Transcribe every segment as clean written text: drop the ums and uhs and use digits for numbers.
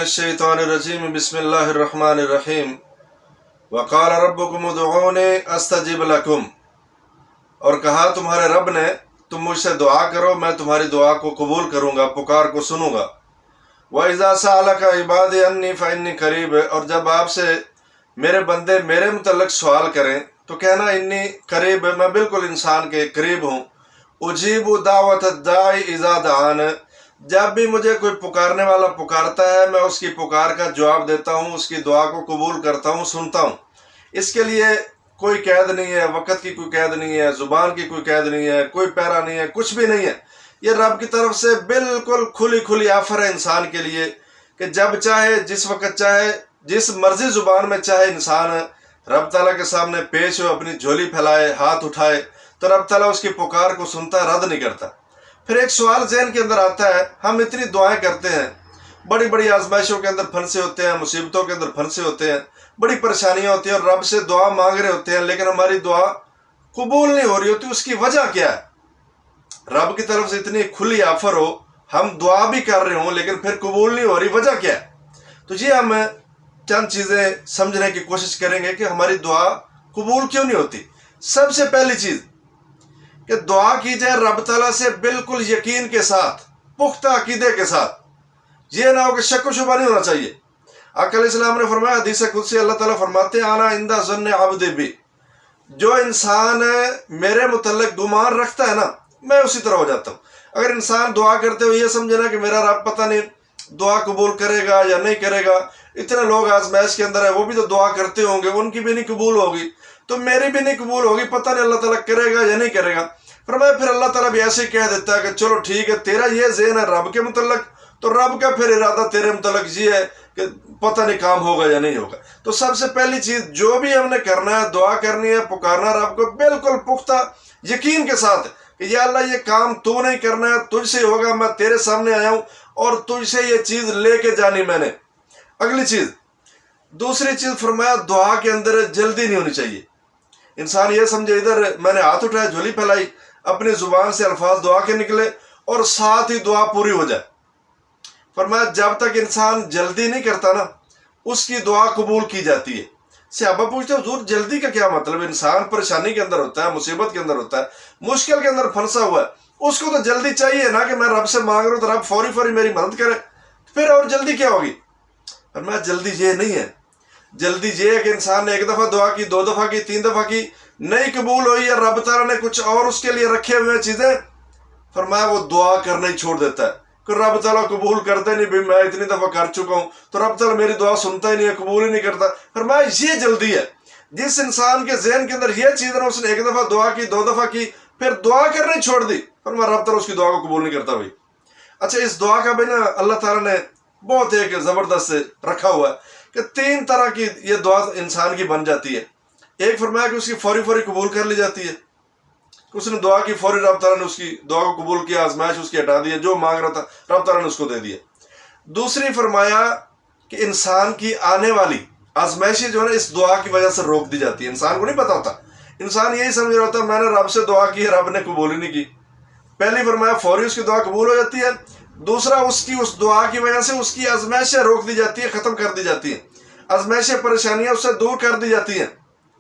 मिनश्शैतानिर्रजीम बिस्मिल्लाहिर्रहमानिर्रहीम वक़ाल रब्बुकुम उदऊनी अस्तजिब लकुम। और कहा तुम्हारे रब ने तुम मुझसे दुआ करो मैं तुम्हारी दुआ को कबूल करूँगा, पुकार को सुनूंगा। वइज़ा सअलका इबादी अन्नी फ़इन्नी क़रीब। और जब आपसे मेरे बंदे मेरे मुतल्लिक़ सवाल करें तो कहना इन्नी करीब, मैं बिल्कुल इंसान के करीब हूँ। उजीबु दावत दाई इज़ा दान। जब भी मुझे कोई पुकारने वाला पुकारता है मैं उसकी पुकार का जवाब देता हूँ, उसकी दुआ को कबूल करता हूँ, सुनता हूँ। इसके लिए कोई कैद नहीं है, वक़्त की कोई कैद नहीं है, ज़ुबान की कोई कैद नहीं है, कोई पैरा नहीं है, कुछ भी नहीं है। ये रब की तरफ से बिल्कुल खुली खुली ऑफर है इंसान के लिए कि जब चाहे, जिस वक़्त चाहे, जिस मर्जी ज़ुबान में चाहे इंसान रब ताला के सामने पेश हो, अपनी झोली फैलाए, हाथ उठाए तो रब ताला उसकी पुकार को सुनता, रद्द नहीं करता। फिर एक सवाल ज़हन के अंदर आता है, हम इतनी दुआएं करते हैं, बड़ी बड़ी आजमाइशों के अंदर फंसे होते हैं, मुसीबतों के अंदर फंसे होते हैं, बड़ी परेशानियां होती हैं और रब से दुआ मांग रहे होते हैं, लेकिन हमारी दुआ कबूल नहीं हो रही होती। उसकी वजह क्या है? रब की तरफ से इतनी खुली ऑफर हो, हम दुआ भी कर रहे हों लेकिन फिर कबूल नहीं हो रही, वजह क्या है? तो ये हम चंद चीज़ें समझने की कोशिश करेंगे कि हमारी दुआ कबूल क्यों नहीं होती। सबसे पहली चीज़ कि दुआ की जाए रब ताला से बिल्कुल यकीन के साथ, पुख्ता अकीदे के साथ। ये ना हो कि शक व शुबा नहीं होना चाहिए। आका अलैहिस्सलाम ने फरमाया, हदीस कुदसी अल्लाह ताला फरमाते हैं, आना इंदा ज़न्ने अब्दी बी। जो इंसान मेरे मुतल्लिक़ गुमान रखता है ना, मैं उसी तरह हो जाता हूँ। अगर इंसान दुआ करते हुए ये समझे ना कि मेरा रब पता नहीं दुआ कबूल करेगा या नहीं करेगा, इतने लोग आजमाइश के अंदर है, वो भी तो दुआ करते होंगे, उनकी भी नहीं कबूल होगी तो मेरी भी नहीं कबूल होगी, पता नहीं अल्लाह ताला करेगा या नहीं करेगा। फिर अल्लाह ताला भी ऐसे ही कह देता है कि चलो ठीक है, तेरा ये ज़हन है रब के मुतल्लिक़, तो रब का फिर इरादा तेरे मुतल्लिक़ ये है कि पता नहीं काम होगा या नहीं होगा। तो सबसे पहली चीज़ जो भी हमने करना है, दुआ करनी है, पुकारना रब को बिल्कुल पुख्ता यकीन के साथ कि या अल्लाह ये काम तू नहीं करना है, तुझसे होगा, मैं तेरे सामने आया हूँ और तुझसे ये चीज़ लेके जानी मैंने। अगली चीज़, दूसरी चीज़ फरमाया, दुआ के अंदर जल्दी नहीं होनी चाहिए। इंसान ये समझे इधर मैंने हाथ उठाया, झोली फैलाई, अपनी ज़ुबान से अल्फाज दुआ के निकले और साथ ही दुआ पूरी हो जाए। फरमाया जब तक इंसान जल्दी नहीं करता ना, उसकी दुआ कबूल की जाती है। सहाबा पूछते हैं, हुजूर जल्दी का क्या मतलब? इंसान परेशानी के अंदर होता है, मुसीबत के अंदर होता है, मुश्किल के अंदर फंसा हुआ है, उसको तो जल्दी चाहिए ना कि मैं रब से मांग रहा हूँ तो रब फौरी फौरी मेरी मदद करे, फिर और जल्दी क्या होगी? फरमाया जल्दी ये नहीं है। जल्दी ये है कि इंसान ने एक दफ़ा दुआ की, दो दफ़ा की, तीन दफ़ा की, नहीं कबूल हुई या रब ताला ने कुछ और उसके लिए रखे हुए चीज़ें, फरमाया वो दुआ करना ही छोड़ देता है कि रब ताला कबूल करते नहीं, भी मैं इतनी दफ़ा कर चुका हूँ तो रब ताला मेरी दुआ सुनता ही नहीं है, कबूल ही नहीं करता। फरमाया ये जल्दी है। जिस इंसान के जहन के अंदर ये चीज़ ना, उसने एक दफ़ा दुआ की, दो दफ़ा की, फिर दुआ करना ही छोड़ दी, फरमाया रब ताला उसकी दुआ को कबूल नहीं करता भाई। अच्छा, इस दुआ का भी ना अल्लाह ताला ने बहुत एक ज़बरदस्त रखा हुआ है कि तीन तरह की ये दुआ इंसान की बन जाती है। एक फरमाया कि उसकी फौरी फौरी कबूल कर ली जाती है, उसने दुआ की, फौरी रब ताला ने उसकी दुआ को कबूल किया, आजमाइश उसकी हटा दी, जो मांग रहा था रब ताला ने उसको दे दिया। दूसरी फरमाया कि इंसान की आने वाली आजमाइशें जो है ना, इस दुआ की वजह से रोक दी जाती है। इंसान को नहीं पता होता, इंसान यही समझ रहा होता मैंने रब से दुआ की, रब ने कबूल ही नहीं की। पहली फरमाया फौरी उसकी दुआ कबूल हो जाती है। दूसरा, उसकी उस दुआ की वजह से उसकी आजमाइशें रोक दी जाती है, ख़त्म कर दी जाती है, आजमाइशें परेशानियां उससे दूर कर दी जाती हैं,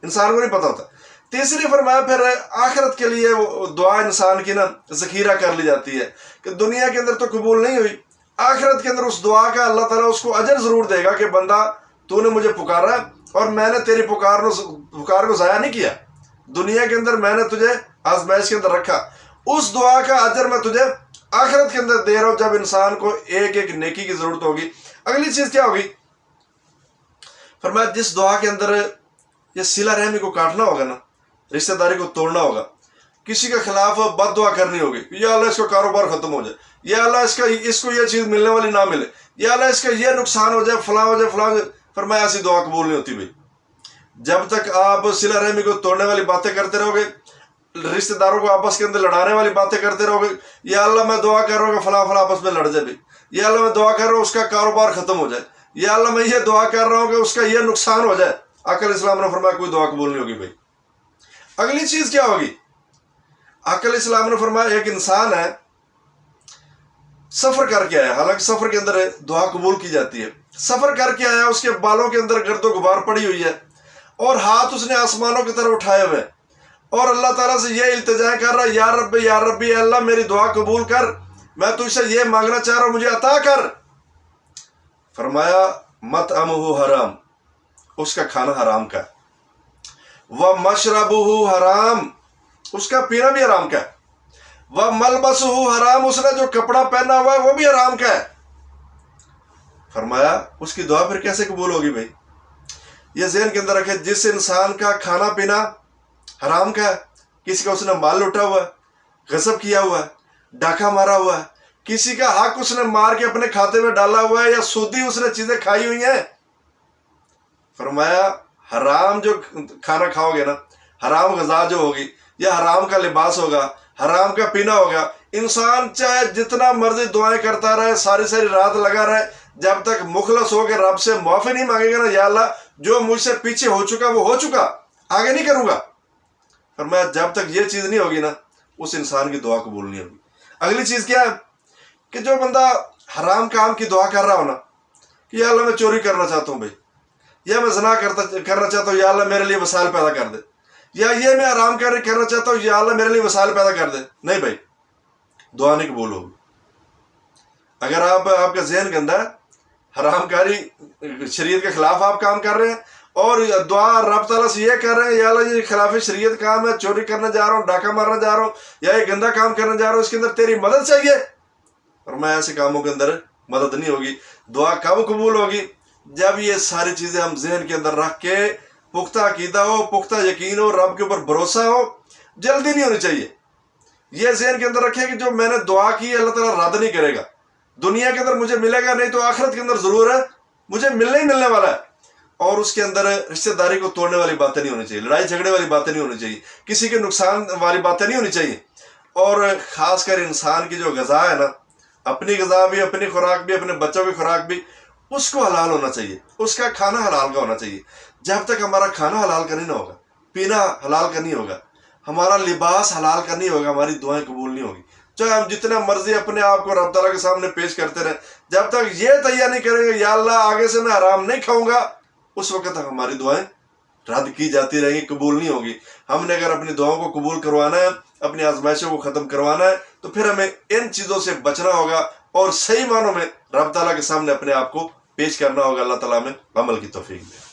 इंसान को नहीं पता होता। तीसरी फरमाया फिर आखिरत के लिए वो दुआ इंसान की ना ज़ख़ीरा कर ली जाती है कि दुनिया के अंदर तो कबूल नहीं हुई, आखिरत के अंदर उस दुआ का अल्लाह ताला उसको अजर ज़रूर देगा कि बंदा तूने मुझे पुकारा और मैंने तेरी पुकार को ज़ाया नहीं किया, दुनिया के अंदर मैंने तुझे आजमाइश के अंदर रखा, उस दुआ का अजर मैं तुझे आखिरत के अंदर दे रहा हूँ जब इंसान को एक एक नेकी की ज़रूरत होगी। अगली चीज़ क्या होगी? फरमाया जिस दुआ के अंदर ये सिला रहमी को काटना होगा ना, रिश्तेदारी को तोड़ना होगा, किसी के खिलाफ बद दुआ करनी होगी, या अल्लाह इसका कारोबार ख़त्म हो जाए, या अल्लाह इसको ये चीज़ मिलने वाली ना मिले, या अल्लाह इसका ये नुकसान हो जाए, फलां हो जाए, फलां हो जाए, फरमाया ऐसी दुआ कबूल नहीं होती भाई। जब तक आप सिला रहमी को तोड़ने वाली बातें करते रहोगे, रिश्तेदारों को आपस के अंदर लड़ाने वाली बातें करते रहोगे, या अल्लाह मैं दुआ कर रहा हूँ कि फलां फलां आपस में लड़ जाए भाई, या अल्लाह मैं दुआ कर रहा हूँ उसका कारोबार ख़त्म हो जाए, या अल्लाह मैं ये दुआ कर रहा हूँ कि उसका ये नुकसान हो जाए, आका अलैहिस्सलाम ने फरमाया कोई दुआ कबूल नहीं होगी भाई। अगली चीज़ क्या होगी? आका अलैहिस्सलाम ने फरमाया एक इंसान है, سفر کر کے آیا، حالانکہ سفر کے اندر دعا قبول کی جاتی ہے، سفر کر کے آیا، اس کے بالوں کے اندر گرد و غبار پڑی ہوئی ہے، اور ہاتھ اس نے آسمانوں کی طرف اٹھائے ہوئے، اور اللہ تعالیٰ سے یہ التجا کر رہا ہے، یا رب یا ربی، اے اللہ میری دعا قبول کر، میں تجھ سے یہ مانگنا چاہ رہا ہوں، مجھے عطا کر۔ فرمایا مطعمہ حرام، اس کا کھانا حرام کا ہے، ومشربہ حرام، اس کا پینا بھی حرام کا ہے، وملبسہ حرام، اس نے جو کپڑا پہنا ہوا ہے وہ بھی حرام کا ہے۔ فرمایا اس کی دعا پھر کیسے قبول ہوگی بھائی؟ یہ ذہن کے اندر رکھے، جس انسان کا کھانا پینا حرام کا ہے، کسی کا اس نے مال لوٹا ہوا ہے، غصب کیا ہوا ہے، ڈاکہ مارا ہوا ہے، کسی کا حق اس نے مار کے اپنے کھاتے میں ڈالا ہوا ہے، یا سودی اس نے چیزیں کھائی ہوئی ہیں، فرمایا حرام جو کھانا کھاؤ گے نا، حرام غذا جو ہوگی، یا حرام کا لباس ہوگا، حرام کا پینا ہوگا، انسان چاہے جتنا مرضی دعائیں کرتا رہے، ساری ساری رات لگا رہے، جب تک مخلص ہو کے رب سے معافی نہیں مانگے گا نا، یا اللہ جو مجھ سے پیچھے ہو چکا وہ ہو چکا، آگے نہیں کروں گا، فرمایا جب تک یہ چیز نہیں ہوگی نا، اس انسان کی دعا قبول نہیں ہوگی۔ اگلی چیز کیا ہے کہ جو بندہ حرام کام کی دعا کر رہا ہو نا، کہ یا اللہ میں چوری کرنا چاہتا ہوں بھائی، یا میں زنا کرنا چاہتا ہوں، یا اللہ میرے لیے وسائل پیدا کر دے، یا یہ میں حرام کرنا چاہتا ہوں، یا اللہ میرے لیے وسائل پیدا کر دے، نہیں بھائی، دعا نہیں قبول ہوگی۔ اگر آپ کا ذہن گندا ہے، حرام کاری شریعت کے خلاف آپ کام کر رہے ہیں، اور دعا رب تعالیٰ سے یہ کر رہے ہیں، یا اللہ یہ خلاف شریعت کام ہے، چوری کرنے جا رہا ہوں، ڈاکہ مارنا جا رہا ہوں، یا یہ گندا کام کرنے جا رہا ہوں، اس کے اندر تیری مدد چاہیے، اور میں ایسے کاموں کے اندر مدد نہیں ہوگی۔ دعا کب قبول ہوگی؟ جب یہ ساری چیزیں ہم ذہن کے اندر رکھ کے پختہ عقیدہ ہو، پختہ یقین ہو، رب کے اوپر بھروسہ ہو، جلدی نہیں ہونی چاہیے۔ یہ ذہن کے اندر رکھے کہ جو میں نے دعا کی اللہ تعالیٰ رد نہیں کرے گا، دنیا کے اندر مجھے ملے گا نہیں تو آخرت کے اندر ضرور ہے، مجھے ملنے ہی ملنے والا ہے۔ اور اس کے اندر رشتہ داری کو توڑنے والی باتیں نہیں ہونی چاہیے، لڑائی جھگڑے والی باتیں نہیں ہونی چاہیے، کسی کے نقصان والی باتیں نہیں ہونی چاہیے۔ اور خاص کر انسان کی جو غذا ہے نا، اپنی غذا بھی، اپنی خوراک بھی، اپنے بچوں کی خوراک بھی، اس کو حلال ہونا چاہیے، اس کا کھانا حلال کا ہونا چاہیے۔ جب تک ہمارا کھانا حلال کا نہیں ہوگا، پینا حلال کا نہیں ہوگا، ہمارا لباس حلال کا نہیں ہوگا، ہماری دعائیں قبول نہیں ہوگی۔ چاہے ہم جتنا مرضی اپنے آپ کو رب تعالیٰ کے سامنے پیش کرتے رہیں، جب تک یہ تیار نہیں کریں گے یا اللہ آگے سے میں حرام نہیں کھاؤں گا، اس وقت تک ہماری دعائیں رد کی جاتی رہیں گی، قبول نہیں ہوگی۔ ہم نے اگر اپنی دعاؤں کو قبول کروانا ہے، اپنی آزمائشوں کو ختم کروانا ہے، تو پھر ہمیں ان چیزوں سے بچنا ہوگا، اور صحیح معنوں میں رب تعالیٰ کے سامنے اپنے آپ کو پیش کرنا ہوگا۔ اللہ تعالیٰ میں عمل کی توفیق دے۔